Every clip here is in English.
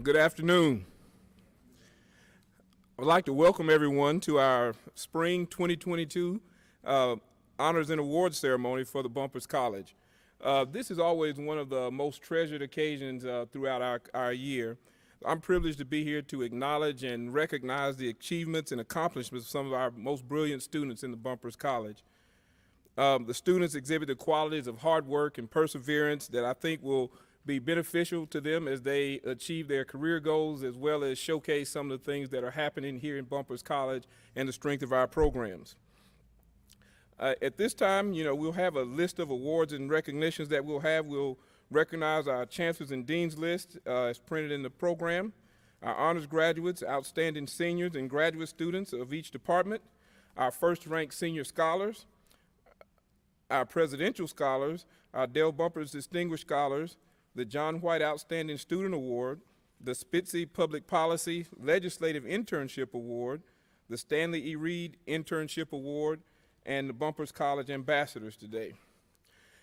Good afternoon. I'd like to welcome everyone to our Spring 2022 Honors and Awards Ceremony for the Bumpers College. This is always one of the most treasured occasions throughout our year. I'm privileged to be here to acknowledge and recognize the achievements and accomplishments of some of our most brilliant students in the Bumpers College. The students exhibit the qualities of hard work and perseverance that I think will be beneficial to them as they achieve their career goals, as well as showcase some of the things that are happening here in Bumpers College and the strength of our programs. At this time, we'll have a list of awards and recognitions that we'll have. We'll recognize our chancellors and deans list as printed in the program, our honors graduates, outstanding seniors and graduate students of each department, our first-ranked senior scholars, our presidential scholars, our Dale Bumpers Distinguished Scholars, the John White Outstanding Student Award, the Spitzy Public Policy Legislative Internship Award, the Stanley E. Reed Internship Award, and the Bumpers College Ambassadors today.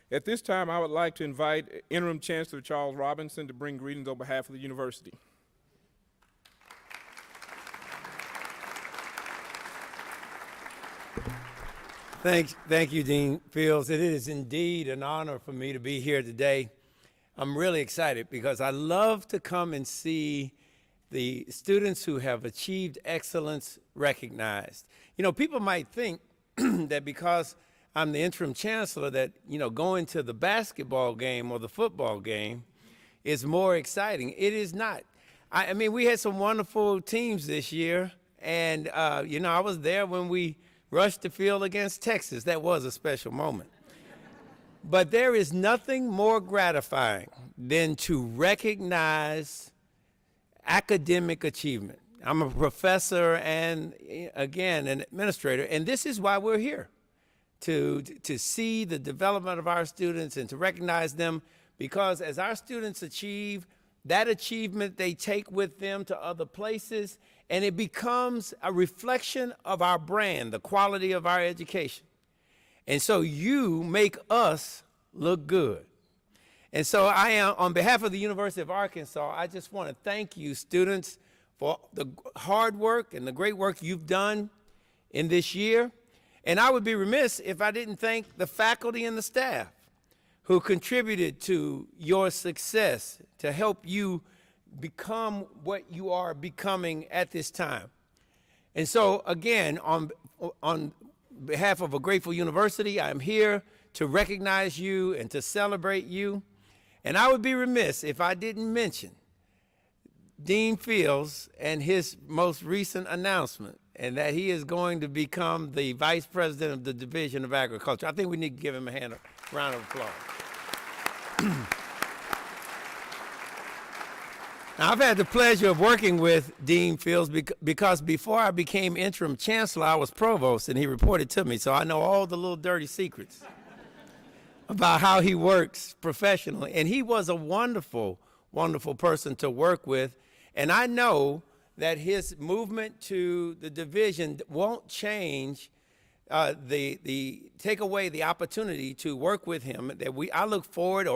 At this time, I would like to invite Interim Chancellor Charles Robinson to bring greetings on behalf of the university. Thank you, Dean Fields. It is indeed an honor for me to be here today. I'm really excited because I love to come and see the students who have achieved excellence recognized. People might think that because I'm the interim chancellor that, going to the basketball game or the football game is more exciting. It is not. I mean, we had some wonderful teams this year, and, I was there when we rushed the field against Texas. That was a special moment. But there is nothing more gratifying than to recognize academic achievement. I'm a professor and, again, an administrator, and this is why we're here, to see the development of our students and to recognize them, because as our students achieve, that achievement they take with them to other places, and it becomes a reflection of our brand, the quality of our education. And so you make us look good. And so I am, on behalf of the University of Arkansas, I just want to thank you, students, for the hard work and the great work you've done in this year. And I would be remiss if I didn't thank the faculty and the staff who contributed to your success to help you become what you are becoming at this time. And so, again, on behalf of a grateful university, I'm here to recognize you and to celebrate you. And I would be remiss if I didn't mention Dean Fields and his most recent announcement, and that he is going to become the Vice President of the Division of Agriculture. I think we need to give him a round of applause. Now, I've had the pleasure of working with Dean Fields because before I became interim chancellor, I was provost, and he reported to me, so I know all the little dirty secrets about how he works professionally. And he was a wonderful, wonderful person to work with, and I know that his movement to the division won't change take away the opportunity to work with him. I look forward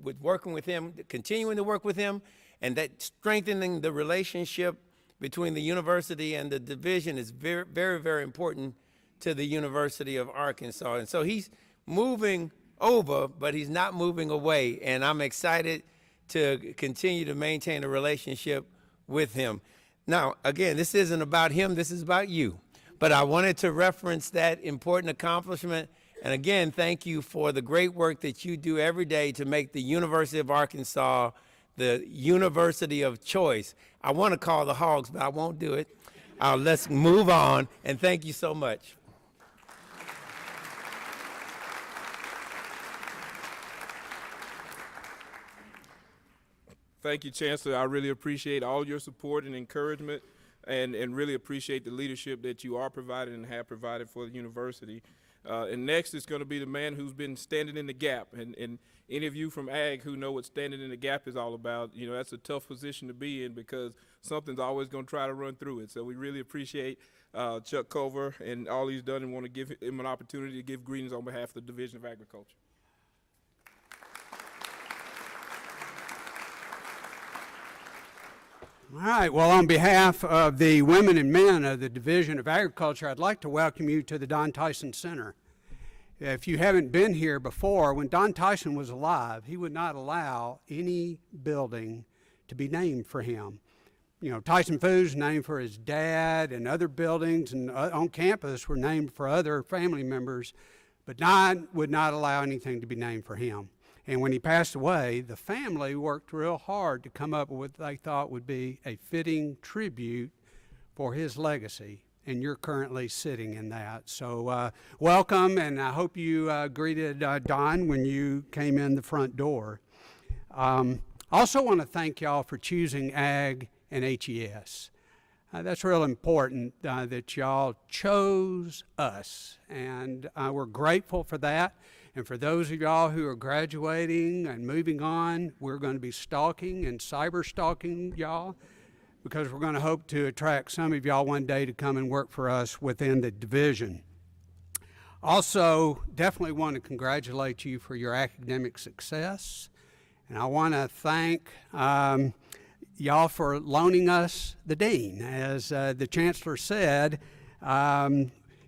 with working with him, continuing to work with him, and that strengthening the relationship between the university and the division is very, very, very important to the University of Arkansas. And so he's moving over, but he's not moving away. And I'm excited to continue to maintain a relationship with him. Now, again, this isn't about him, this is about you. But I wanted to reference that important accomplishment. And again, thank you for the great work that you do every day to make the University of Arkansas the university of choice. I want to call the Hogs, but I won't do it. Let's move on, and thank you so much. Thank you, Chancellor. I really appreciate all your support and encouragement, and really appreciate the leadership that you are providing and have provided for the university. And next is going to be the man who's been standing in the gap. And any of you from Ag who know what standing in the gap is all about, that's a tough position to be in because something's always going to try to run through it. So we really appreciate Chuck Culver and all he's done, and want to give him an opportunity to give greetings on behalf of the Division of Agriculture. All right, well, on behalf of the women and men of the Division of Agriculture, I'd like to welcome you to the Don Tyson Center. If you haven't been here before, when Don Tyson was alive, he would not allow any building to be named for him. You know, Tyson Foods named for his dad, and other buildings and on campus were named for other family members, but Don would not allow anything to be named for him. And when he passed away, the family worked real hard to come up with what they thought would be a fitting tribute for his legacy. And you're currently sitting in that. So welcome, and I hope you greeted Don when you came in the front door. I also want to thank y'all for choosing Ag and HES. That's real important that y'all chose us, and we're grateful for that. And for those of y'all who are graduating and moving on, we're going to be stalking and cyber stalking y'all, because we're going to hope to attract some of y'all one day to come and work for us within the division. Also, definitely want to congratulate you for your academic success. And I want to thank y'all for loaning us the dean. As the chancellor said,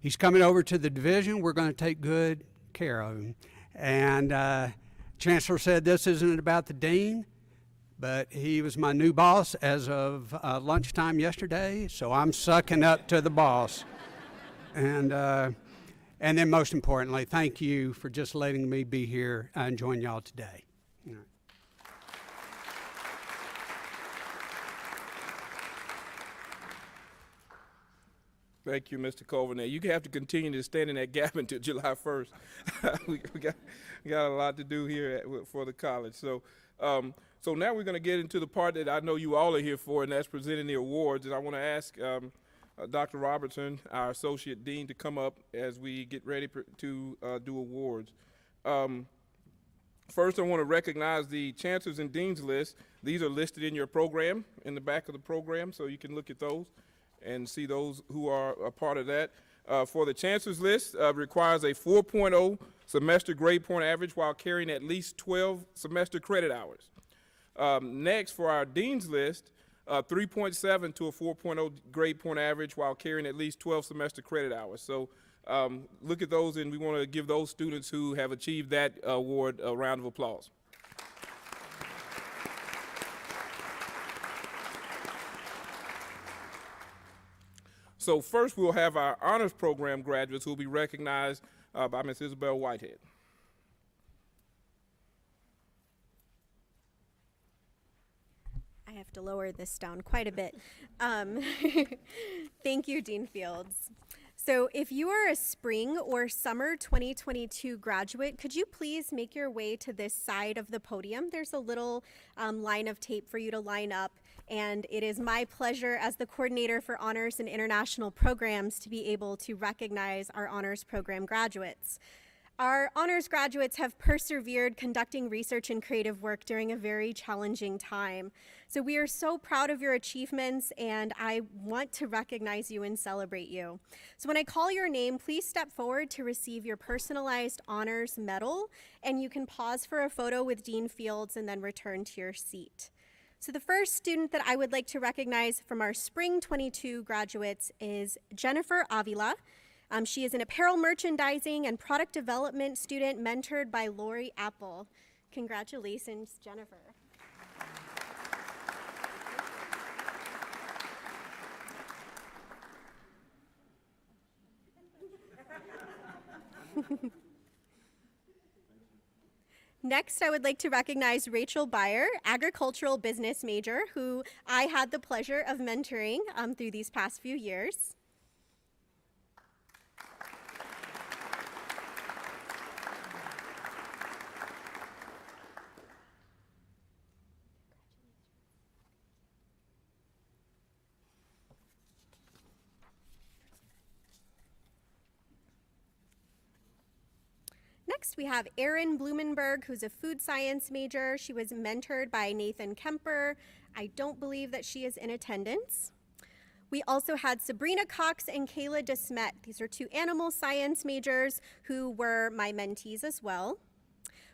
he's coming over to the division. We're going to take good care of him. And chancellor said this isn't about the dean, but he was my new boss as of lunchtime yesterday, so I'm sucking up to the boss. And then most importantly, thank you for just letting me be here and join y'all today. Thank you, Mr. Covenant. You have to continue to stand in that gap until July 1st. we got a lot to do here for the college. So now we're going to get into the part that I know you all are here for, and that's presenting the awards. And I want to ask Dr. Robertson, our Associate Dean, to come up as we get ready to do awards. First, I want to recognize the Chancellors and Deans list. These are listed in your program, in the back of the program, so you can look at those and see those who are a part of that. For the Chancellor's list, requires a 4.0 semester grade point average while carrying at least 12 semester credit hours. Next, for our Dean's list, 3.7 to a 4.0 grade point average while carrying at least 12 semester credit hours. So look at those, and we want to give those students who have achieved that award a round of applause. So first, we'll have our honors program graduates who will be recognized by Ms. Isabel Whitehead. I have to lower this down quite a bit. Thank you, Dean Fields. So if you are a spring or summer 2022 graduate, could you please make your way to this side of the podium? There's a little line of tape for you to line up, and it is my pleasure as the coordinator for honors and international programs to be able to recognize our honors program graduates. Our honors graduates have persevered conducting research and creative work during a very challenging time. So we are so proud of your achievements, and I want to recognize you and celebrate you. So when I call your name, please step forward to receive your personalized honors medal, and you can pause for a photo with Dean Fields and then return to your seat. So the first student that I would like to recognize from our Spring 22 graduates is Jennifer Avila. She is an apparel merchandising and product development student mentored by Lori Apple. Congratulations, Jennifer. Next, I would like to recognize Rachel Byer, agricultural business major, who I had the pleasure of mentoring through these past few years. Next, we have Erin Blumenberg, who's a food science major. She was mentored by Nathan Kemper. I don't believe that she is in attendance. We also had Sabrina Cox and Kayla DeSmet. These are two animal science majors who were my mentees as well.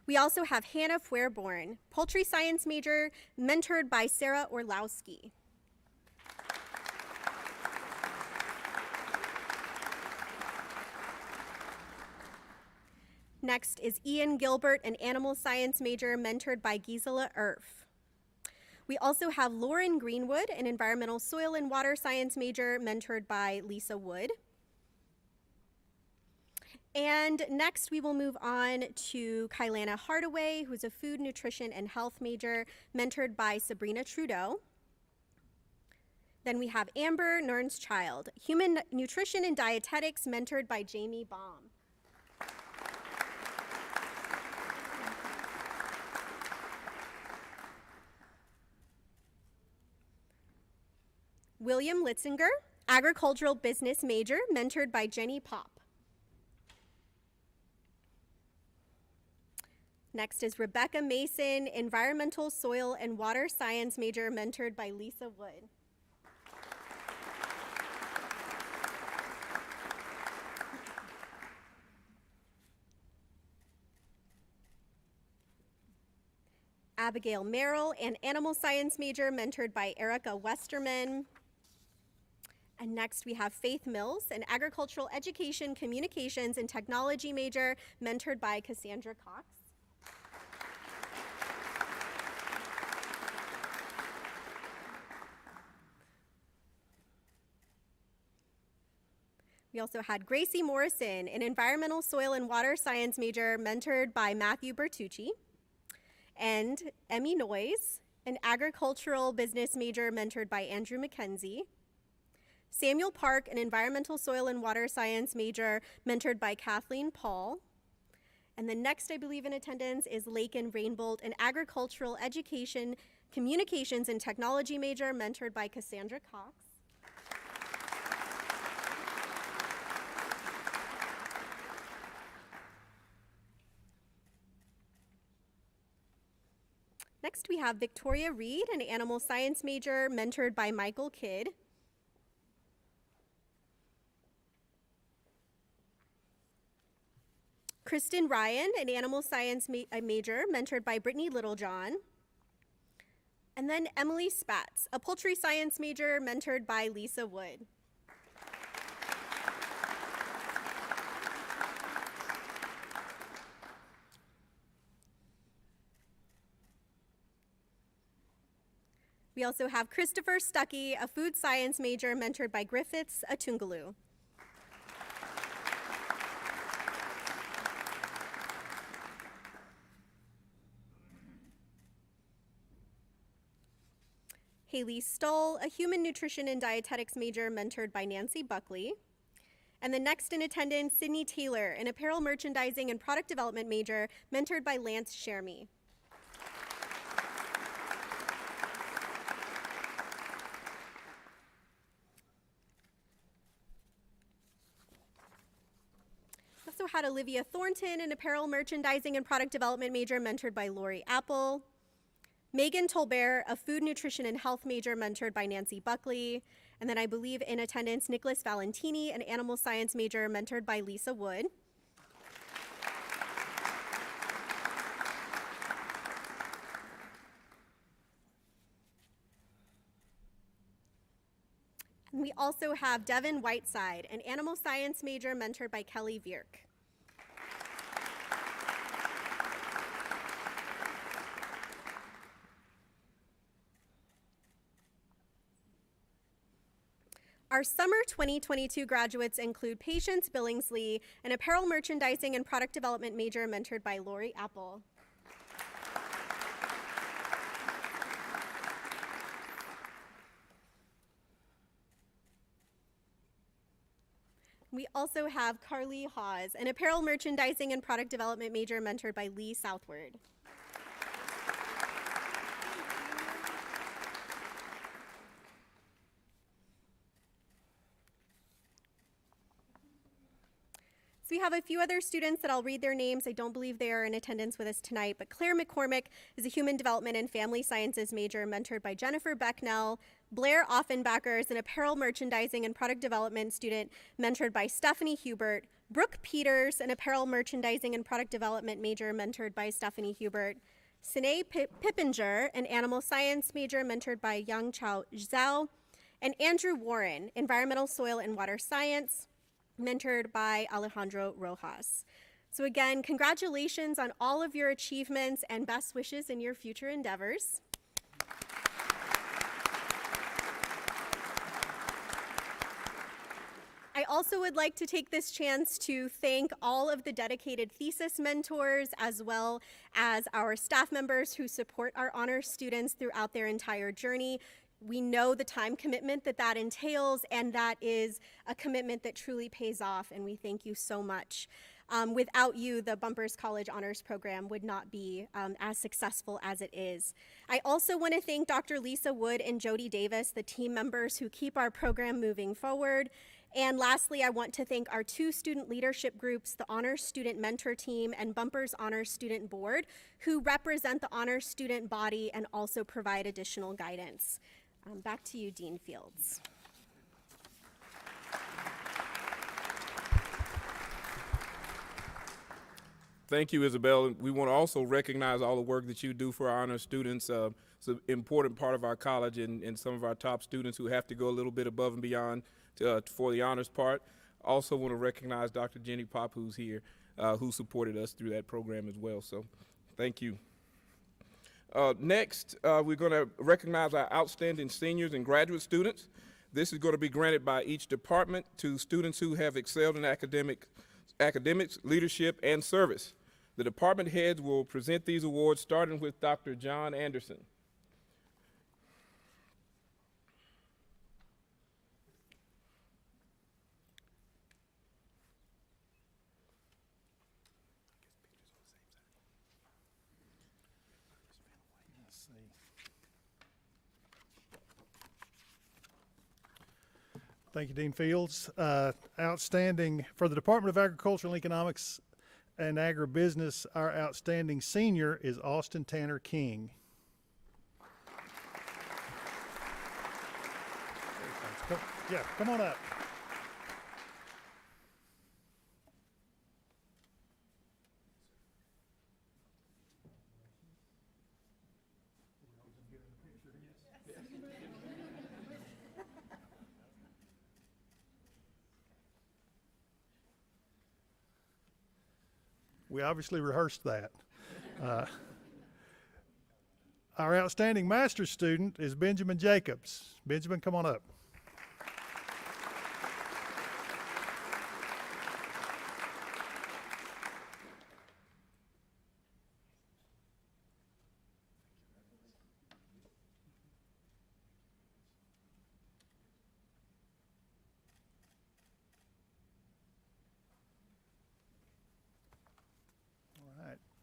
We also have Hannah Fuerborn, poultry science major, mentored by Sarah Orlowski. Next is Ian Gilbert, an animal science major, mentored by Gisela Erf. We also have Lauren Greenwood, an environmental soil and water science major, mentored by Lisa Wood. And next we will move on to Kailana Hardaway, who's a food, nutrition, and health major, mentored by Sabrina Trudeau. Then we have Amber Nerns-Child, human nutrition and dietetics, mentored by Jamie Baum. William Litzinger, agricultural business major, mentored by Jenny Pop. Next is Rebecca Mason, environmental soil and water science major, mentored by Lisa Wood. Abigail Merrill, an animal science major, mentored by Erica Westerman. And next we have Faith Mills, an agricultural education, communications, and technology major, mentored by Cassandra Cox. We also had Gracie Morrison, an environmental soil and water science major, mentored by Matthew Bertucci. And Emmy Noyes, an agricultural business major, mentored by Andrew McKenzie. Samuel Park, an environmental soil and water science major, mentored by Kathleen Paul. And the next, I believe, in attendance is Laken Rainbolt, an agricultural education, communications, and technology major, mentored by Cassandra Cox. Next, we have Victoria Reed, an animal science major, mentored by Michael Kidd. Kristen Ryan, an animal science major, mentored by Brittany Littlejohn. And then Emily Spatz, a poultry science major, mentored by Lisa Wood. We also have Christopher Stuckey, a food science major, mentored by Griffiths Atungalu. Haley Stoll, a human nutrition and dietetics major, mentored by Nancy Buckley. And the next in attendance, Sydney Taylor, an apparel merchandising and product development major, mentored by Lance Shermy. We also had Olivia Thornton, an apparel merchandising and product development major, mentored by Lori Apple. Megan Tolbert, a food, nutrition, and health major, mentored by Nancy Buckley. And then I believe in attendance, Nicholas Valentini, an animal science major, mentored by Lisa Wood. And we also have Devin Whiteside, an animal science major, mentored by Kelly Vierk. Our summer 2022 graduates include Patience Billingsley, an apparel merchandising and product development major, mentored by Lori Apple. We also have Carly Hawes, an apparel merchandising and product development major, mentored by Lee Southward. So we have a few other students that I'll read their names. I don't believe they are in attendance with us tonight, but Claire McCormick is a human development and family sciences major, mentored by Jennifer Becknell. Blair Offenbacher is an apparel merchandising and product development student, mentored by Stephanie Hubert. Brooke Peters, an apparel merchandising and product development major, mentored by Stephanie Hubert. Sine Pippinger, an animal science major, mentored by Yang Chao Zhao. And Andrew Warren, environmental soil and water science, mentored by Alejandro Rojas. So again, congratulations on all of your achievements and best wishes in your future endeavors. I also would like to take this chance to thank all of the dedicated thesis mentors, as well as our staff members who support our honors students throughout their entire journey. We know the time commitment that that entails, and that is a commitment that truly pays off, and we thank you so much. Without you, the Bumpers College Honors Program would not be as successful as it is. I also want to thank Dr. Lisa Wood and Jody Davis, the team members who keep our program moving forward. And lastly, I want to thank our 2 student leadership groups, the Honors Student Mentor Team and Bumpers Honors Student Board, who represent the honors student body and also provide additional guidance. Back to you, Dean Fields. Thank you, Isabel. We want to also recognize all the work that you do for our honor students. It's an important part of our college, and some of our top students who have to go a little bit above and beyond for the honors part. Also want to recognize Dr. Jenny Pop, who's here, who supported us through that program as well. So thank you. Next, we're going to recognize our outstanding seniors and graduate students. This is going to be granted by each department to students who have excelled in academics, leadership, and service. The department heads will present these awards, starting with Dr. John Anderson. Thank you, Dean Fields. Outstanding for the Department of Agricultural Economics and Agribusiness, our outstanding senior is Austin Tanner King. Yeah, come on up. We obviously rehearsed that. Our outstanding master's student is Benjamin Jacobs. Benjamin, come on up.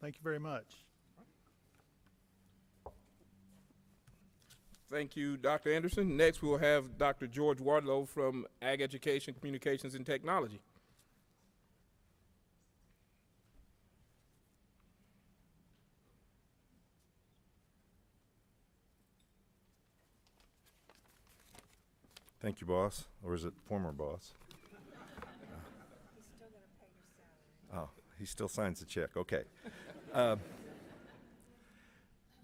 Thank you very much. Thank you, Dr. Anderson. Next, we'll have Dr. George Wardlow from Ag Education, Communications, and Technology. Thank you, boss. Or is it former boss? Oh, he still signs the check. Okay.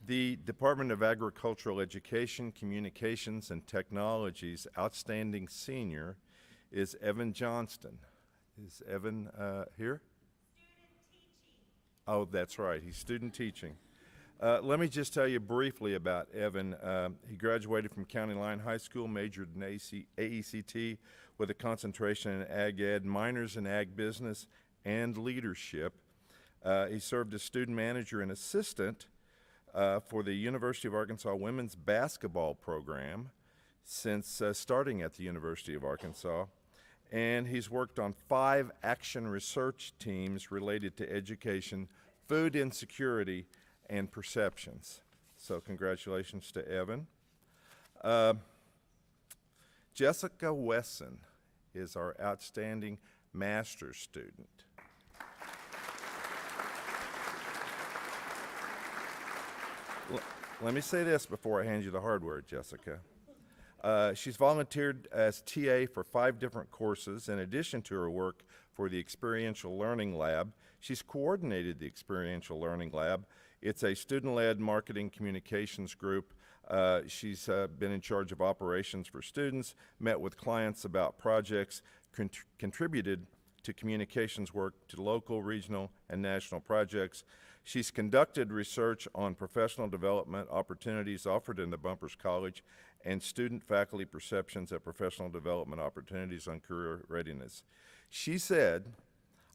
The Department of Agricultural Education, Communications, and Technology's outstanding senior is Evan Johnston. Is Evan here? Student teaching. Oh, that's right. He's student teaching. Let me just tell you briefly about Evan. He graduated from County Line High School, majored in AECT with a concentration in Ag Ed, minors in Ag Business and Leadership. He served as student manager and assistant for the University of Arkansas Women's Basketball Program since starting at the University of Arkansas. And he's worked on 5 action research teams related to education, food insecurity, and perceptions. So congratulations to Evan. Jessica Wesson is our outstanding master's student. Let me say this before I hand you the hardware, Jessica. She's volunteered as TA for 5 different courses. In addition to her work for the Experiential Learning Lab, she's coordinated the Experiential Learning Lab. It's a student-led marketing communications group. She's been in charge of operations for students, met with clients about projects, contributed to communications work to local, regional, and national projects. She's conducted research on professional development opportunities offered in the Bumpers College and student faculty perceptions of professional development opportunities on career readiness. She said,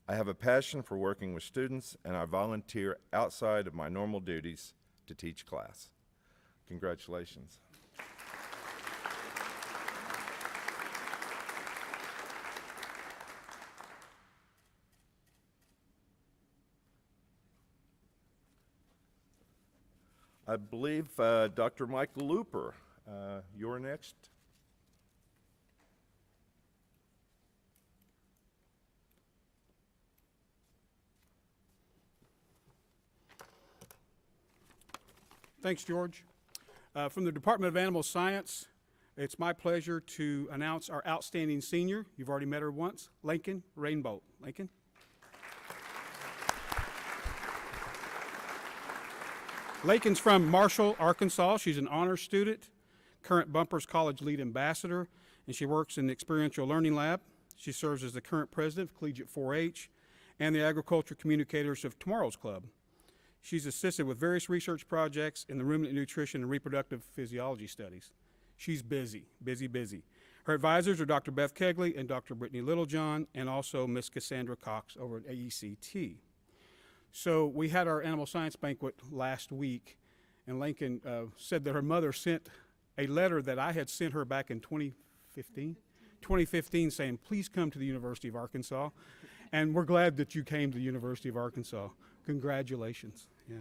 "I have a passion for working with students, and I volunteer outside of my normal duties to teach class." Congratulations. I believe Dr. Mike Looper, you're next. Thanks, George. From the Department of Animal Science, it's my pleasure to announce our outstanding senior. You've already met her once, Lincoln Rainbow. Lincoln. Lincoln's from Marshall, Arkansas. She's an honors student, current Bumpers College lead ambassador, and she works in the Experiential Learning Lab. She serves as the current president of Collegiate 4-H and the Agriculture Communicators of Tomorrow's Club. She's assisted with various research projects in the ruminant nutrition and reproductive physiology studies. She's busy, busy, busy. Her advisors are Dr. Beth Kegley and Dr. Brittany Littlejohn, and also Miss Cassandra Cox over at AECT. So we had our animal science banquet last week, and Lincoln said that her mother sent a letter that I had sent her back in 2015 saying, please come to the University of Arkansas. And we're glad that you came to the University of Arkansas. Congratulations. Yeah.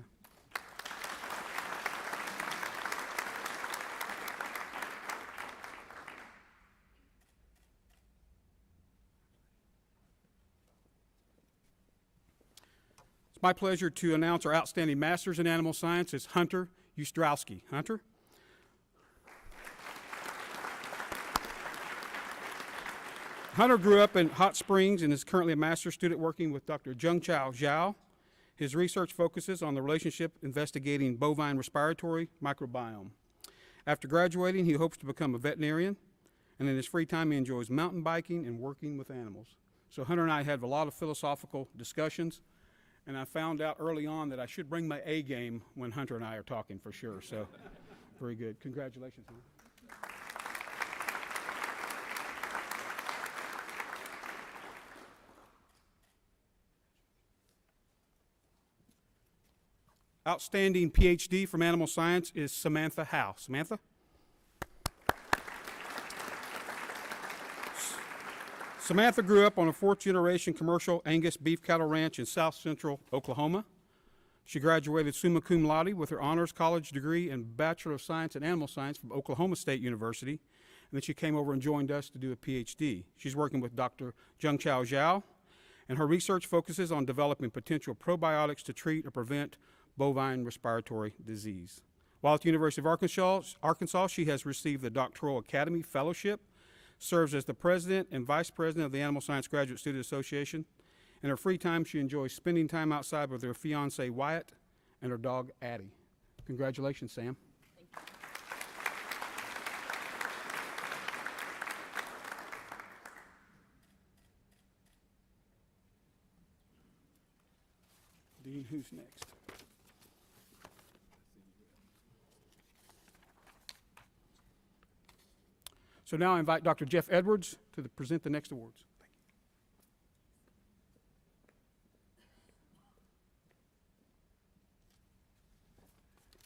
It's my pleasure to announce our outstanding masters in animal science is Hunter Ustrowski. Hunter? Hunter grew up in Hot Springs and is currently a master's student working with Dr. Jungchao Zhao. His research focuses on the relationship investigating bovine respiratory microbiome. After graduating, he hopes to become a veterinarian, and in his free time, he enjoys mountain biking and working with animals. So Hunter and I had a lot of philosophical discussions, and I found out early on that I should bring my A game when Hunter and I are talking for sure. So very good. Congratulations, Hunter. Outstanding PhD from animal science is Samantha Howe. Samantha? Samantha grew up on a fourth-generation commercial Angus beef cattle ranch in south central Oklahoma. She graduated summa cum laude with her honors college degree and Bachelor of Science in Animal Science from Oklahoma State University, and then she came over and joined us to do a PhD. She's working with Dr. Jungchao Zhao, and her research focuses on developing potential probiotics to treat or prevent bovine respiratory disease. While at the University of Arkansas, she has received the Doctoral Academy Fellowship, serves as the president and vice president of the Animal Science Graduate Student Association. In her free time, she enjoys spending time outside with her fiance Wyatt and her dog Addie. Congratulations, Sam. Dean, who's next? So now I invite Dr. Jeff Edwards to present the next awards.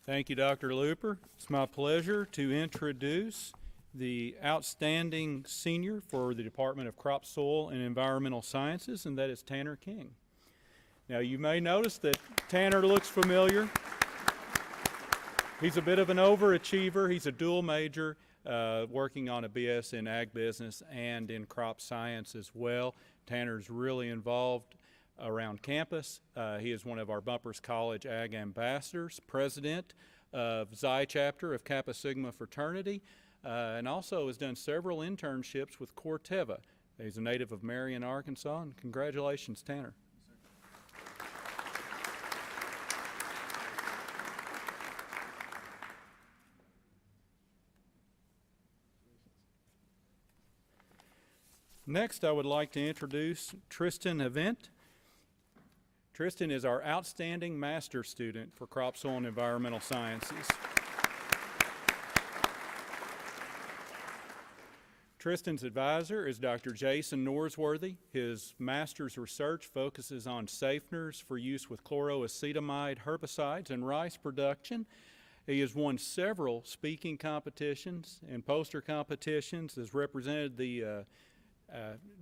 Thank you, Dr. Looper. It's my pleasure to introduce the outstanding senior for the Department of Crop, Soil, and Environmental Sciences, and that is Tanner King. Now, you may notice that Tanner looks familiar. He's a bit of an overachiever. He's a dual major, working on a BS in ag business and in crop science as well. Tanner's really involved around campus. He is one of our Bumpers College Ag Ambassadors, president of Xi Chapter of Kappa Sigma Fraternity, and also has done several internships with Corteva. He's a native of Marion, Arkansas, and congratulations, Tanner. Next, I would like to introduce Tristan Advent. Tristan is our outstanding master student for Crop, Soil, and Environmental Sciences. Tristan's advisor is Dr. Jason Norsworthy. His master's research focuses on safeners for use with chloroacetamide herbicides in rice production. He has won several speaking competitions and poster competitions, has represented the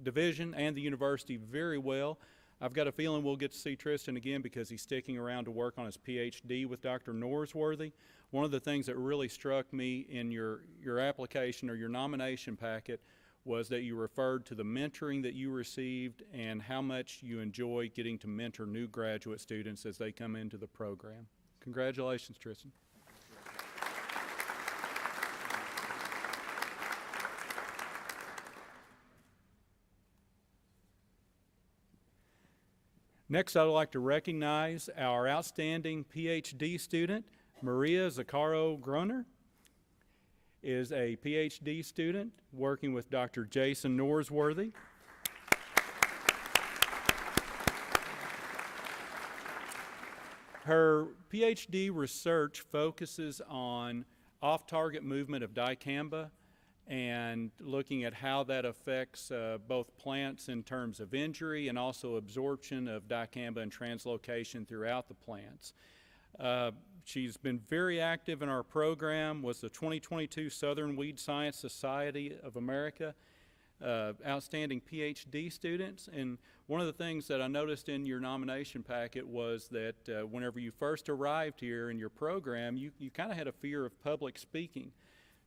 division and the university very well. I've got a feeling we'll get to see Tristan again because he's sticking around to work on his PhD with Dr. Norsworthy. One of the things that really struck me in your application or your nomination packet was that you referred to the mentoring that you received and how much you enjoy getting to mentor new graduate students as they come into the program. Congratulations, Tristan. Next, I'd like to recognize our outstanding PhD student, Maria Zaccaro Groner, is a PhD student working with Dr. Jason Norsworthy. Her PhD research focuses on off-target movement of dicamba and looking at how that affects both plants in terms of injury and also absorption of dicamba and translocation throughout the plants. She's been very active in our program, was the 2022 Southern Weed Science Society of America outstanding PhD students. And one of the things that I noticed in your nomination packet was that whenever you first arrived here in your program, you kind of had a fear of public speaking.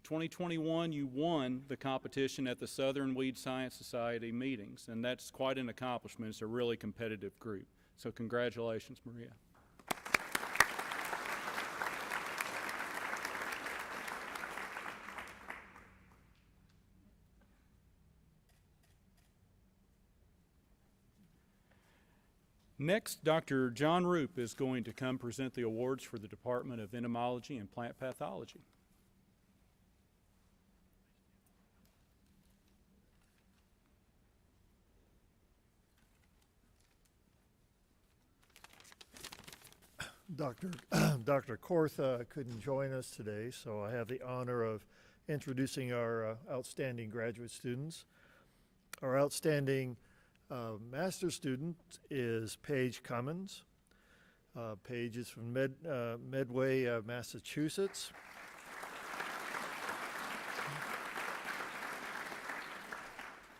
2021, you won the competition at the Southern Weed Science Society meetings, and that's quite an accomplishment. It's a really competitive group. So congratulations, Maria. Next, Dr. John Roop is going to come present the awards for the Department of Entomology and Plant Pathology. Dr. Kortha couldn't join us today, so I have the honor of introducing our outstanding graduate students. Our outstanding master's student is Paige Cummins. Paige is from Medway, Massachusetts.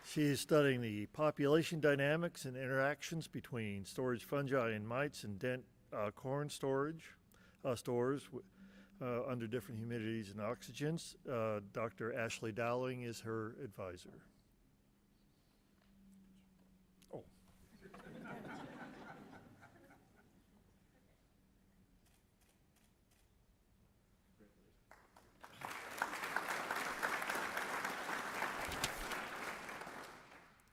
She is studying the population dynamics and interactions between storage fungi and mites and dent corn stores under different humidities and oxygens. Dr. Ashley Dowling is her advisor. Oh.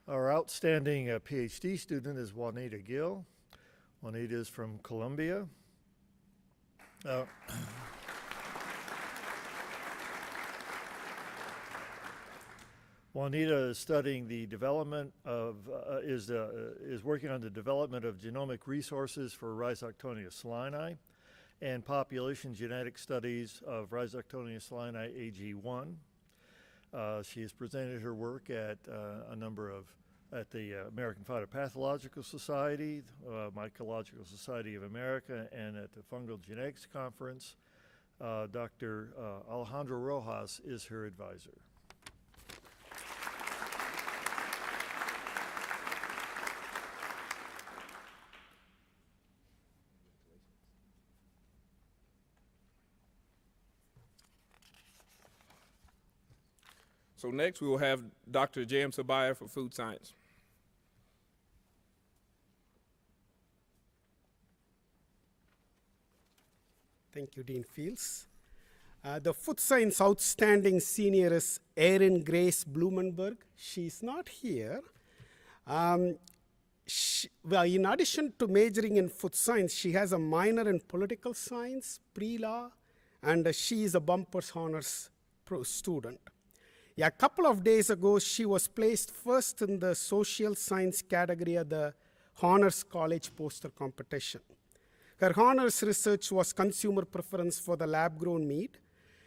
Our outstanding PhD student is Juanita Gill. Juanita is from Columbia. Juanita is studying the development of, is working on the development of genomic resources for Rhizoctonia salini and population genetic studies of Rhizoctonia salini AG1. She has presented her work at at the American Phytopathological Society, Mycological Society of America, and at the Fungal Genetics Conference. Dr. Alejandro Rojas is her advisor. So next we will have Dr. James Sabaya for food science. Thank you, Dean Fields. The food science outstanding senior is Erin Grace Blumenberg. She's not here. Well, in addition to majoring in food science, she has a minor in political science, pre-law, and she is a Bumpers Honors student. A couple of days ago, she was placed first in the social science category at the Honors College poster competition. Her honors research was consumer preference for the lab-grown meat.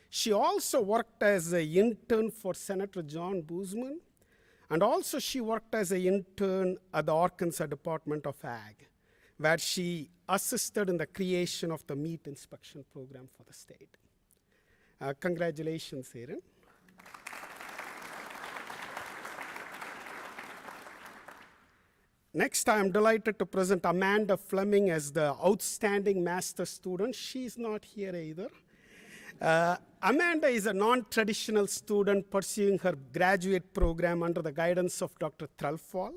She also worked as an intern for Senator John Boozman, and also she worked as an intern at the Arkansas Department of Ag, where she assisted in the creation of the meat inspection program for the state. Congratulations, Erin. Next, I am delighted to present Amanda Fleming as the outstanding master student. She's not here either. Amanda is a non-traditional student pursuing her graduate program under the guidance of Dr. Threlfall.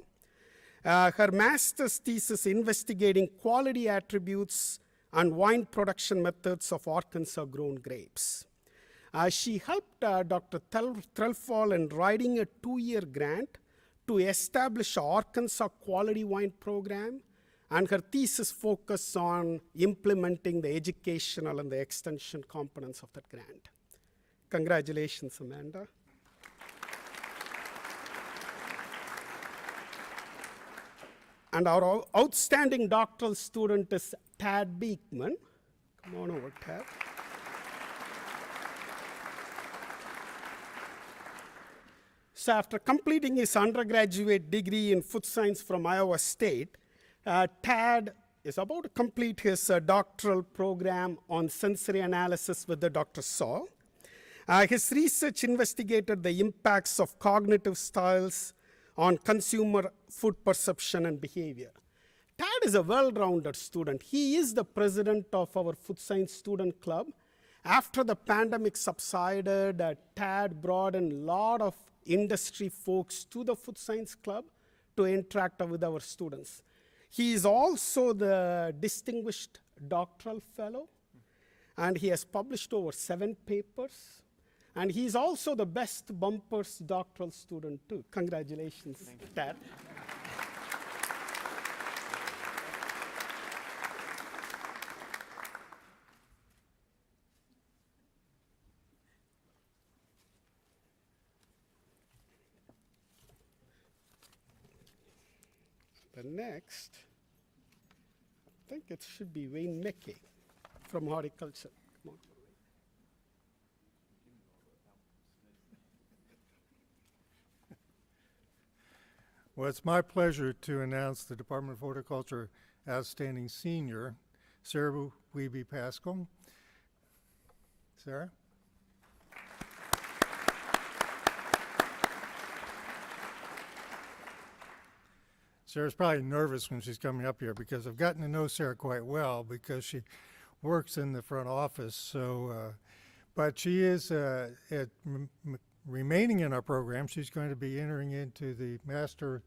Her master's thesis investigating quality attributes and wine production methods of Arkansas-grown grapes. She helped Dr. Threlfall in writing a 2-year grant to establish an Arkansas quality wine program, and her thesis focused on implementing the educational and the extension components of that grant. Congratulations, Amanda. And our outstanding doctoral student is Tad Beekman. Come on over, Tad. So after completing his undergraduate degree in food science from Iowa State, Tad is about to complete his doctoral program on sensory analysis with the Dr. Saul. His research investigated the impacts of cognitive styles on consumer food perception and behavior. Tad is a well-rounded student. He is the president of our Food Science Student Club. After the pandemic subsided, Tad brought in a lot of industry folks to the Food Science Club to interact with our students. He is also the Distinguished Doctoral Fellow, and he has published over 7 papers. And he's also the Best Bumpers Doctoral Student, too. Congratulations, Tad. The next, I think it should be Wayne Mickey from Horticulture. Come on. Well, it's my pleasure to announce the Department of Horticulture Outstanding Senior, Sarah Wiebe Pascal. Sarah? Sarah's probably nervous when she's coming up here because I've gotten to know Sarah quite well because she works in the front office. So, but she is remaining in our program. She's going to be entering into the master's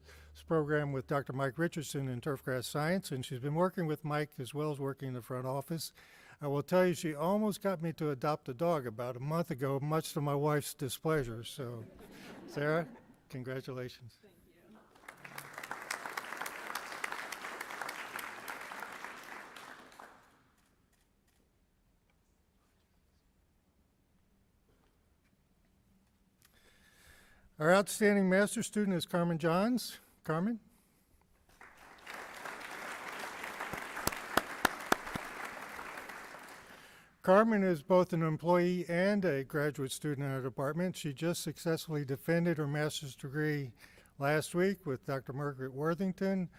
program with Dr. Mike Richardson in turfgrass science, and she's been working with Mike as well as working in the front office. I will tell you, she almost got me to adopt a dog about a month ago, much to my wife's displeasure. So, Sarah, congratulations. Our outstanding master's student is Carmen Johns. Carmen? Carmen is both an employee and a graduate student in our department. She just successfully defended her master's degree last week with Dr. Margaret Worthington,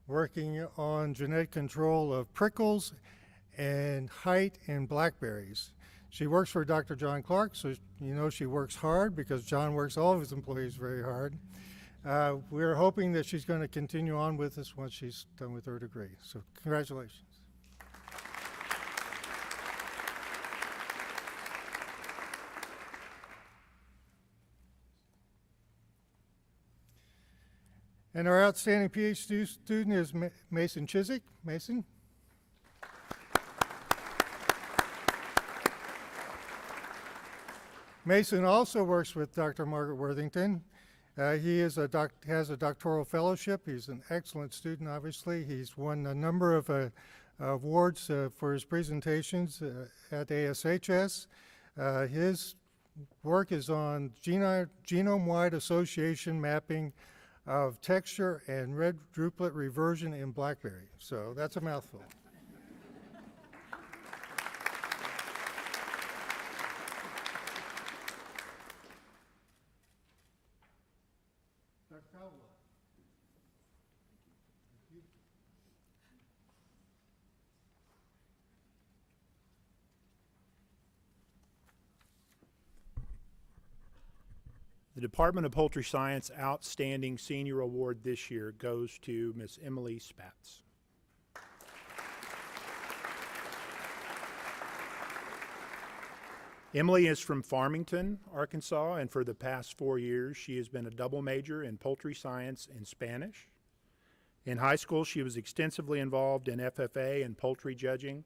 working on genetic control of prickles and height in blackberries. She works for Dr. John Clark, so you know she works hard because John works all of his employees very hard. We're hoping that she's going to continue on with us once she's done with her degree. So congratulations. And our outstanding PhD student is Mason Chizik. Mason? Mason also works with Dr. Margaret Worthington. He has a doctoral fellowship. He's an excellent student, obviously. He's won a number of awards for his presentations at ASHS. His work is on genome-wide association mapping of texture and red druplet reversion in BlackBerry. So that's a mouthful. Dr. Avila. The Department of Poultry Science Outstanding Senior Award this year goes to Miss Emily Spatz. Emily is from Farmington, Arkansas, and for the past 4 years, she has been a double major in poultry science and Spanish. In high school, she was extensively involved in FFA and poultry judging.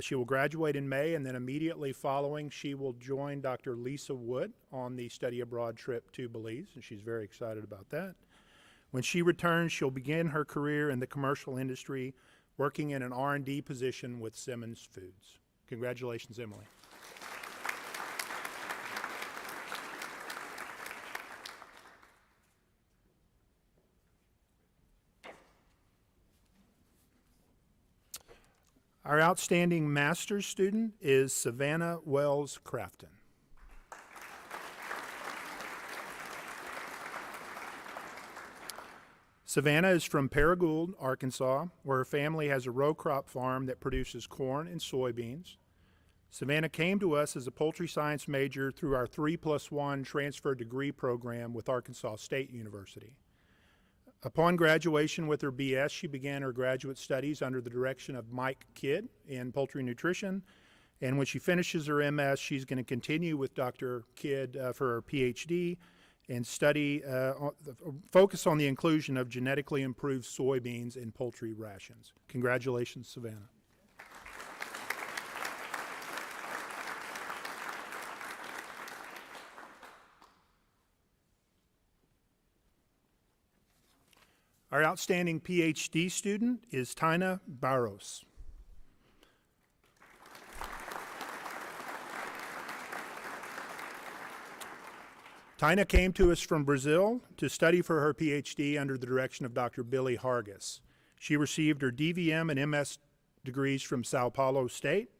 She will graduate in May, and then immediately following, she will join Dr. Lisa Wood on the study abroad trip to Belize, and she's very excited about that. When she returns, she'll begin her career in the commercial industry, working in an R&D position with Simmons Foods. Congratulations, Emily. Our outstanding master's student is Savannah Wells Crafton. Savannah is from Paragould, Arkansas, where her family has a row crop farm that produces corn and soybeans. Savannah came to us as a poultry science major through our 3+1 transfer degree program with Arkansas State University. Upon graduation with her BS, she began her graduate studies under the direction of Mike Kidd in poultry nutrition. And when she finishes her MS, she's going to continue with Dr. Kidd for her PhD and study, focus on the inclusion of genetically improved soybeans in poultry rations. Congratulations, Savannah. Our outstanding PhD student is Tina Barros. Tina came to us from Brazil to study for her PhD under the direction of Dr. Billy Hargis. She received her DVM and MS degrees from Sao Paulo State.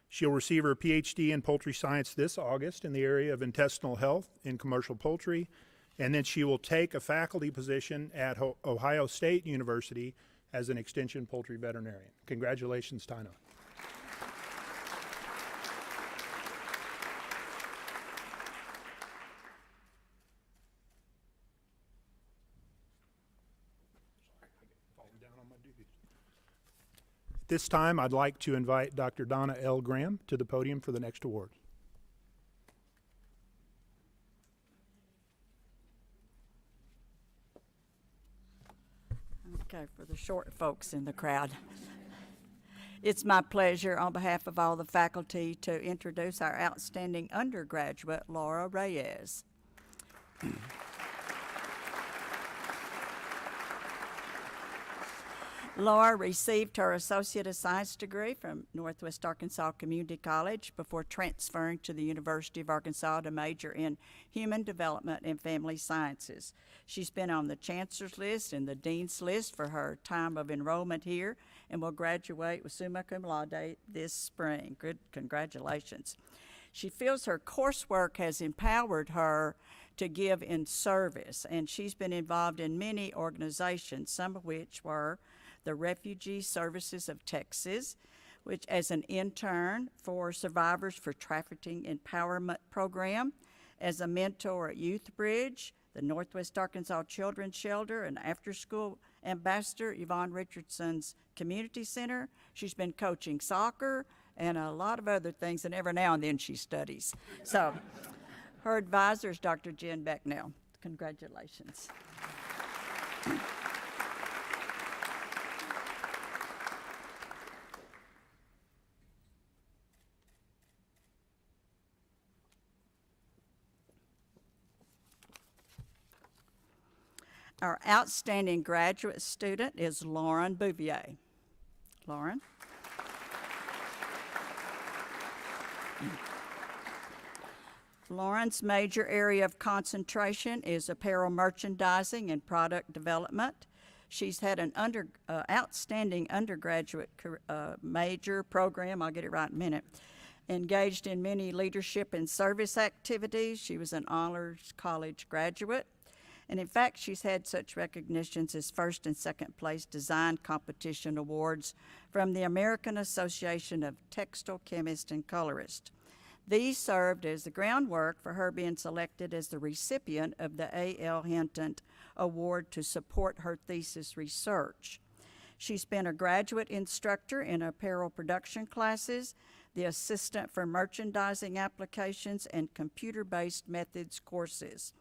She'll receive her PhD in poultry science this August in the area of intestinal health in commercial poultry. And then she will take a faculty position at Ohio State University as an extension poultry veterinarian. Congratulations, Tina. At this time, I'd like to invite Dr. Donna L. Graham to the podium for the next award. Okay, for the short folks in the crowd. It's my pleasure on behalf of all the faculty to introduce our outstanding undergraduate, Laura Reyes. Laura received her Associate of Science degree from Northwest Arkansas Community College before transferring to the University of Arkansas to major in Human Development and Family Sciences. She's been on the Chancellor's list and the Dean's list for her time of enrollment here and will graduate with summa cum laude this spring. Good, congratulations. She feels her coursework has empowered her to give in service, and she's been involved in many organizations, some of which were the Refugee Services of Texas, which as an intern for Survivors for Trafficking Empowerment Program, as a mentor at Youth Bridge, the Northwest Arkansas Children's Shelter, and after-school ambassador, Yvonne Richardson's Community Center. She's been coaching soccer and a lot of other things, and every now and then she studies. So her advisor is Dr. Jen Becknell. Congratulations. Our outstanding graduate student is Lauren Bouvier. Lauren. Lauren's major area of concentration is apparel merchandising and product development. She's had an outstanding undergraduate major program, I'll get it right in a minute, engaged in many leadership and service activities. She was an honors college graduate. And in fact, she's had such recognitions as first and second place design competition awards from the American Association of Textile Chemists and Colorists. These served as the groundwork for her being selected as the recipient of the A.L. Hinton Award to support her thesis research. She's been a graduate instructor in apparel production classes, the assistant for merchandising applications, and computer-based methods courses.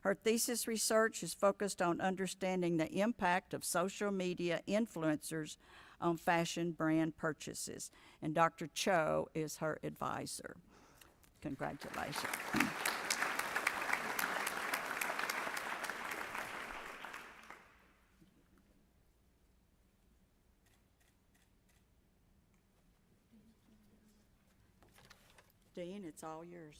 Her thesis research is focused on understanding the impact of social media influencers on fashion brand purchases, and Dr. Cho is her advisor. Congratulations. Dean, it's all yours.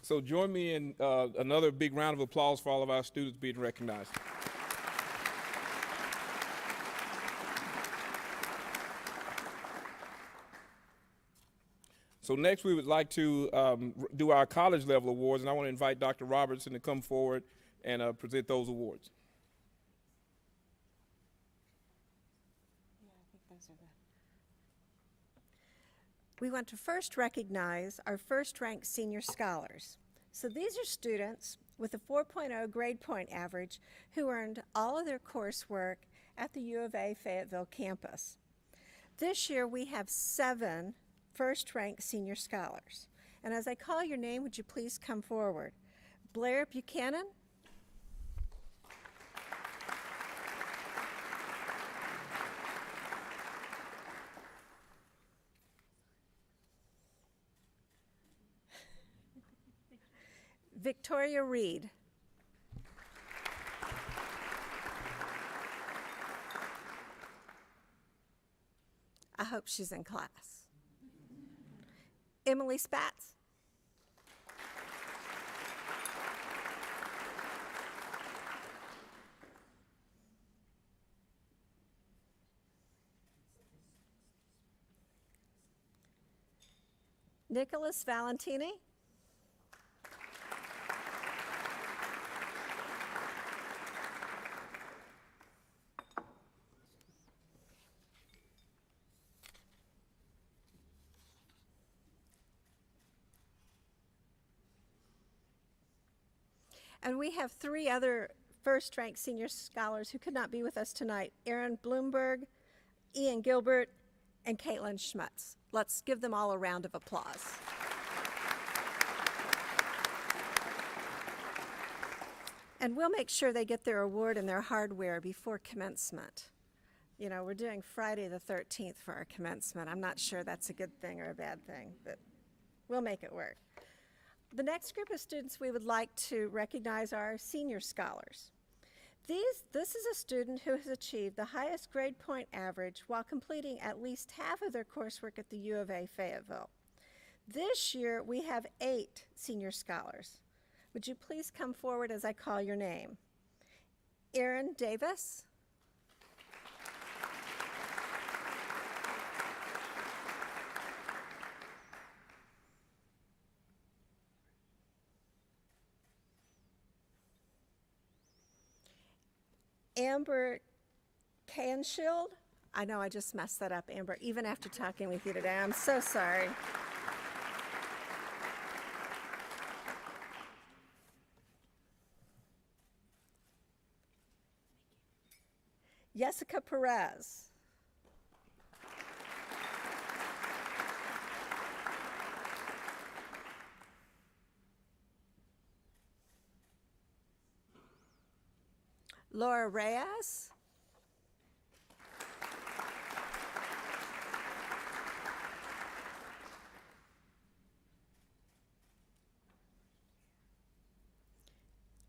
So join me in another big round of applause for all of our students being recognized. So next we would like to do our college level awards, and I want to invite Dr. Robertson to come forward and present those awards. We want to first recognize our first-ranked senior scholars. So these are students with a 4.0 grade point average who earned all of their coursework at the U of A Fayetteville campus. This year we have 7 first-ranked senior scholars. And as I call your name, would you please come forward? Blair Buchanan, Victoria Reed, I hope she's in class. Emily Spatz, Nicholas Valentini, and we have 3 other first-ranked senior scholars who could not be with us tonight: Aaron Blumenberg, Ian Gilbert, and Caitlin Schmutz. Let's give them all a round of applause. And we'll make sure they get their award and their hardware before commencement. You know, we're doing Friday the 13th for our commencement. I'm not sure that's a good thing or a bad thing, but we'll make it work. The next group of students we would like to recognize are senior scholars. This is a student who has achieved the highest grade point average while completing at least half of their coursework at the U of A Fayetteville. This year we have 8 senior scholars. Would you please come forward as I call your name? Erin Davis, Amber Canshield. I know I just messed that up, Amber, even after talking with you today. I'm so sorry. Jessica Perez. Laura Reyes.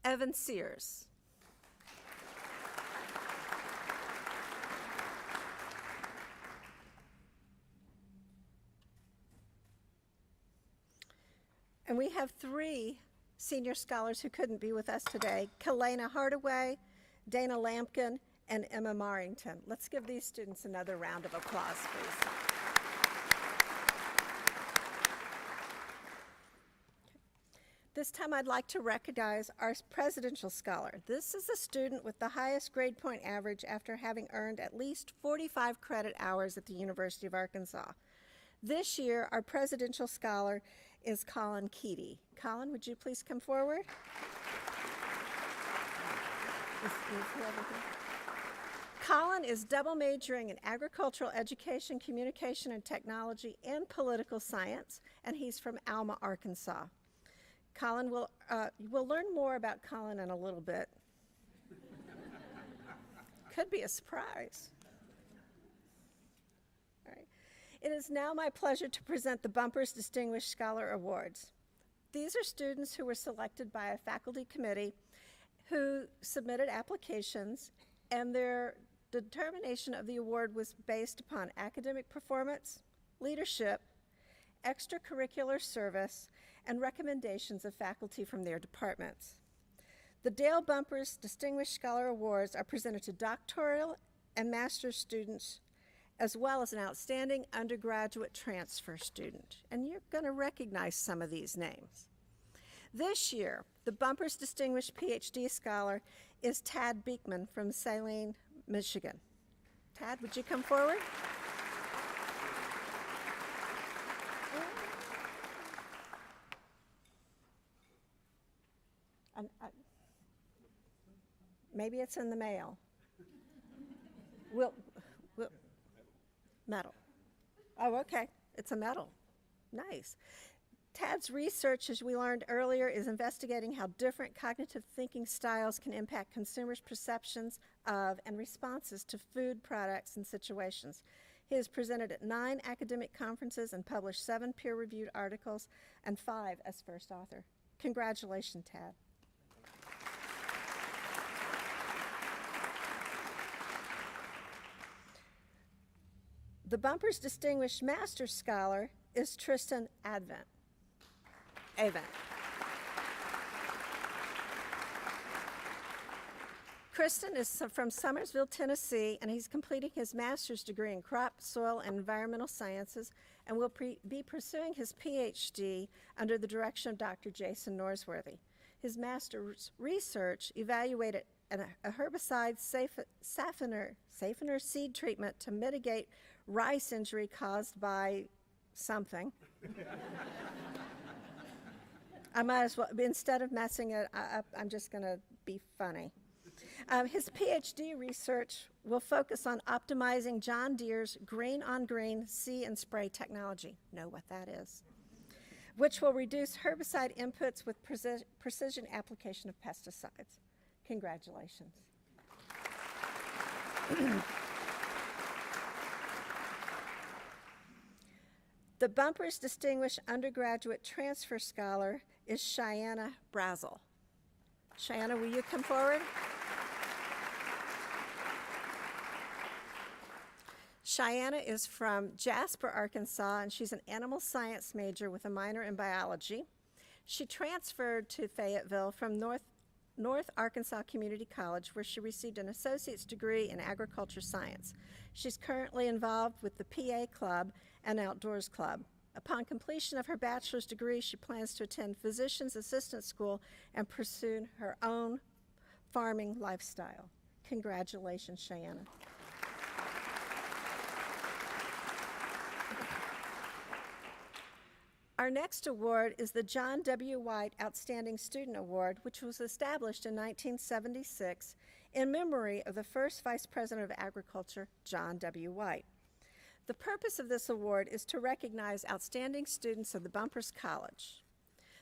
Evan Sears. And we have 3 senior scholars who couldn't be with us today: Kalena Hardaway, Dana Lampkin, and Emma Marrington. Let's give these students another round of applause, please. This time I'd like to recognize our Presidential Scholar. This is a student with the highest grade point average after having earned at least 45 credit hours at the University of Arkansas. This year, our Presidential Scholar is Colin Keaty. Colin, would you please come forward? Is he over here? Colin is double majoring in agricultural education, communication and technology, and political science, and he's from Alma, Arkansas. Colin we'll learn more about Colin in a little bit. Could be a surprise. All right. It is now my pleasure to present the Bumpers Distinguished Scholar Awards. These are students who were selected by a faculty committee who submitted applications, and their determination of the award was based upon academic performance, leadership, extracurricular service, and recommendations of faculty from their departments. The Dale Bumpers Distinguished Scholar Awards are presented to doctoral and master's students, as well as an outstanding undergraduate transfer student. And you're going to recognize some of these names. This year, the Bumpers Distinguished PhD Scholar is Tad Beekman from Saline, Michigan. Tad, would you come forward? Maybe it's in the mail. Metal. Oh, okay. It's a medal. Nice. Tad's research, as we learned earlier, is investigating how different cognitive thinking styles can impact consumers' perceptions of and responses to food products and situations. He has presented at 9 academic conferences and published 7 peer-reviewed articles and 5 as first author. Congratulations, Tad. The Bumpers Distinguished Master Scholar is Tristan Advent. Kristen is from Summersville, Tennessee, and he's completing his master's degree in crop, soil, and environmental sciences, and will be pursuing his PhD under the direction of Dr. Jason Norsworthy. His master's research evaluated a herbicide Safener seed treatment to mitigate rice injury caused by something. I might as well, instead of messing it up, I'm just going to be funny. His PhD research will focus on optimizing John Deere's green-on-green see and spray technology. Know what that is? Which will reduce herbicide inputs with precision application of pesticides. Congratulations. The Bumpers Distinguished Undergraduate Transfer Scholar is Cheyenna Brazil. Cheyenna, will you come forward? Cheyenna is from Jasper, Arkansas, and she's an animal science major with a minor in biology. She transferred to Fayetteville from North Arkansas Community College, where she received an associate's degree in agriculture science. She's currently involved with the PA Club and Outdoors Club. Upon completion of her bachelor's degree, she plans to attend physician's assistant school and pursue her own farming lifestyle. Congratulations, Cheyenna. Our next award is the John W. White Outstanding Student Award, which was established in 1976 in memory of the first Vice President of Agriculture, John W. White. The purpose of this award is to recognize outstanding students of the Bumpers College.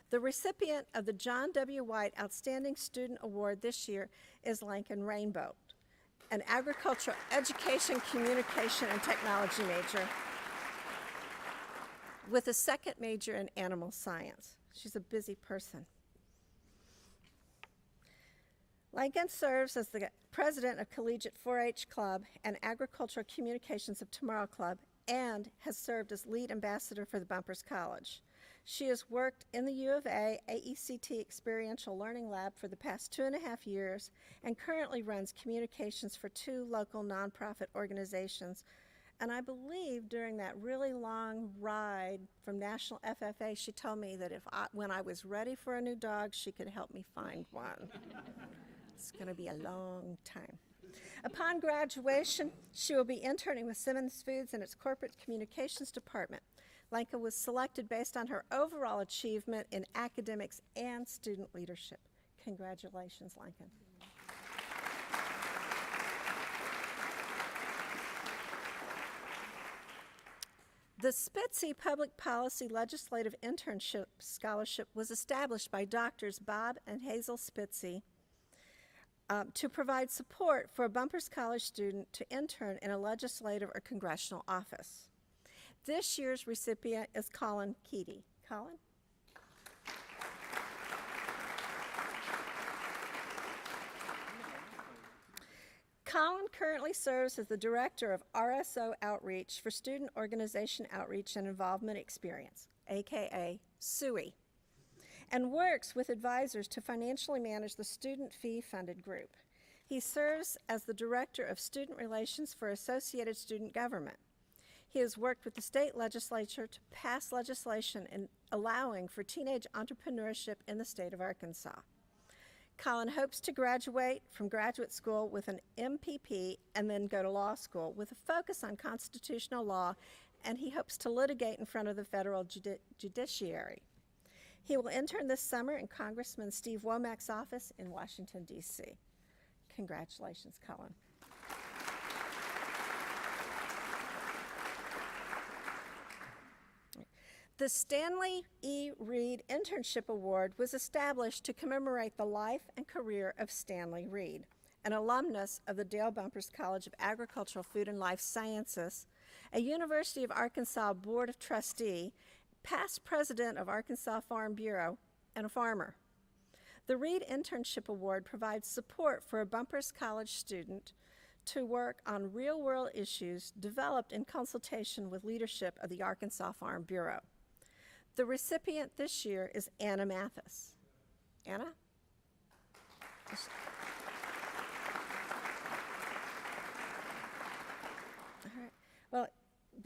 The recipient of the John W. White Outstanding Student Award this year is Lincoln Rainbow, an agricultural education, communication, and technology major with a second major in animal science. She's a busy person. Lincoln serves as the president of Collegiate 4-H Club and Agricultural Communications of Tomorrow Club, and has served as lead ambassador for the Bumpers College. She has worked in the U of A AECT Experiential Learning Lab for the past 2.5 years and currently runs communications for 2 local nonprofit organizations. And I believe during that really long ride from National FFA, she told me that when I was ready for a new dog, she could help me find one. It's going to be a long time. Upon graduation, she will be interning with Simmons Foods in its corporate communications department. Lanka was selected based on her overall achievement in academics and student leadership. Congratulations, Lanka. The Spitzy Public Policy Legislative Internship Scholarship was established by Doctors Bob and Hazel Spitzy to provide support for a Bumpers College student to intern in a legislative or congressional office. This year's recipient is Colin Keaty. Colin? Colin currently serves as the Director of RSO Outreach for Student Organization Outreach and Involvement Experience, aka SUI, and works with advisors to financially manage the student fee-funded group. He serves as the Director of Student Relations for Associated Student Government. He has worked with the state legislature to pass legislation allowing for teenage entrepreneurship in the state of Arkansas. Colin hopes to graduate from graduate school with an MPP and then go to law school with a focus on constitutional law, and he hopes to litigate in front of the federal judiciary. He will intern this summer in Congressman Steve Womack's office in Washington, D.C. Congratulations, Colin. The Stanley E. Reed Internship Award was established to commemorate the life and career of Stanley Reed, an alumnus of the Dale Bumpers College of Agricultural, Food, and Life Sciences, a University of Arkansas Board of Trustee, past president of Arkansas Farm Bureau, and a farmer. The Reed Internship Award provides support for a Bumpers College student to work on real-world issues developed in consultation with leadership of the Arkansas Farm Bureau. The recipient this year is Anna Mathis. Anna? All right. Well,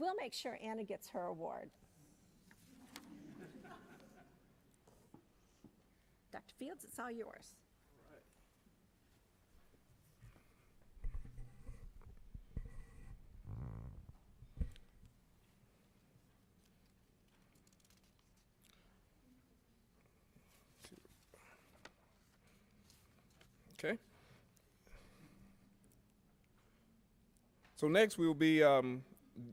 we'll make sure Anna gets her award. Dr. Fields, it's all yours. Okay. So next we will be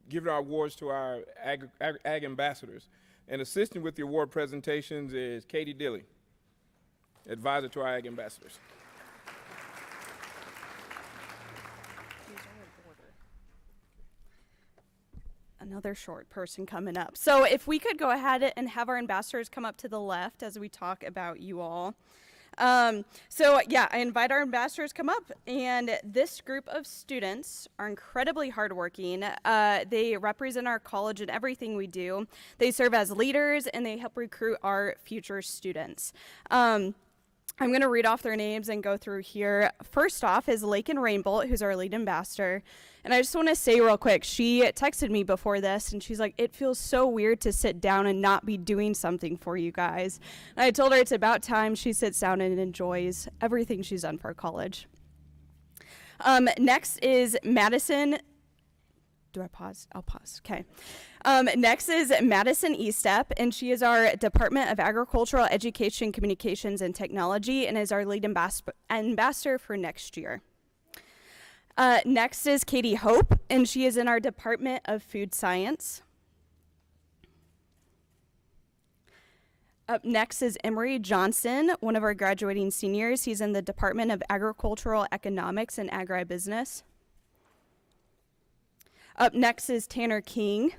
giving our awards to our ag ambassadors. And assisting with the award presentations is Katie Dilley, advisor to our ag ambassadors. Another short person coming up. So if we could go ahead and have our ambassadors come up to the left as we talk about you all. So yeah, I invite our ambassadors come up, and this group of students are incredibly hardworking. They represent our college in everything we do. They serve as leaders, and they help recruit our future students. I'm going to read off their names and go through here. First off is Lakin Rainbolt, who's our lead ambassador. And I just want to say real quick, she texted me before this, and she's like, it feels so weird to sit down and not be doing something for you guys. And I told her it's about time she sits down and enjoys everything she's done for college. Next is Madison. Do I pause? I'll pause. Okay. Next is Madison Estep, and she is our Department of Agricultural Education, Communications, and Technology, and is our lead ambassador for next year. Next is Katie Hope, and she is in our Department of Food Science. Up next is Emery Johnson, one of our graduating seniors. He's in the Department of Agricultural Economics and Agribusiness. Up next is Tanner King.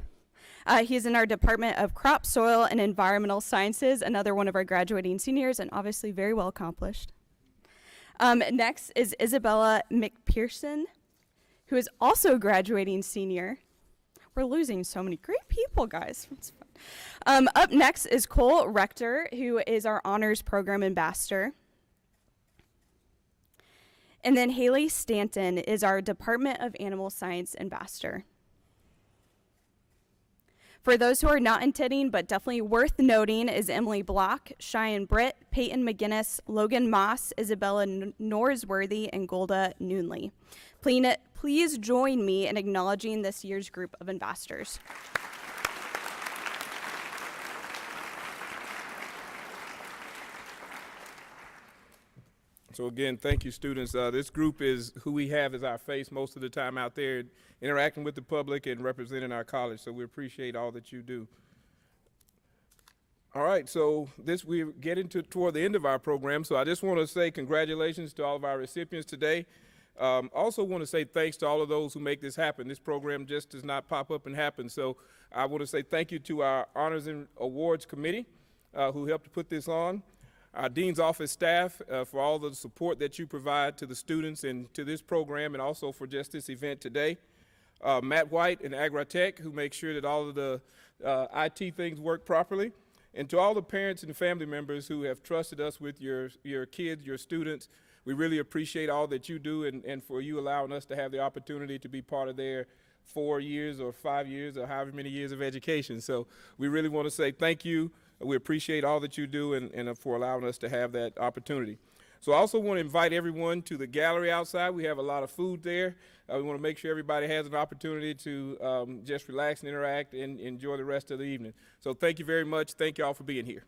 He's in our Department of Crop, Soil, and Environmental Sciences, another one of our graduating seniors, and obviously very well accomplished. Next is Isabella Mcpherson, who is also a graduating senior. We're losing so many great people, guys. It's fun. Up next is Cole Rector, who is our Honors Program Ambassador. And then Haley Stanton is our Department of Animal Science Ambassador. For those who are not attending, but definitely worth noting, is Emily Block, Cheyenne Britt, Peyton McGinnis, Logan Moss, Isabella Norsworthy, and Golda Noonley. Please join me in acknowledging this year's group of ambassadors. So again, thank you, students. This group is who we have as our face most of the time out there, interacting with the public and representing our college. So we appreciate all that you do. All right, so we're getting toward the end of our program. So I just want to say congratulations to all of our recipients today. Also want to say thanks to all of those who make this happen. This program just does not pop up and happen. So I want to say thank you to our Honors and Awards Committee who helped to put this on. Our Dean's Office staff for all the support that you provide to the students and to this program, and also for just this event today. Matt White and Agritech, who make sure that all of the IT things work properly. And to all the parents and family members who have trusted us with your kids, your students, we really appreciate all that you do, and for you allowing us to have the opportunity to be part of their 4 years or 5 years or however many years of education. So we really want to say thank you. We appreciate all that you do and for allowing us to have that opportunity. So I also want to invite everyone to the gallery outside. We have a lot of food there. We want to make sure everybody has an opportunity to just relax and interact and enjoy the rest of the evening. So thank you very much. Thank you all for being here.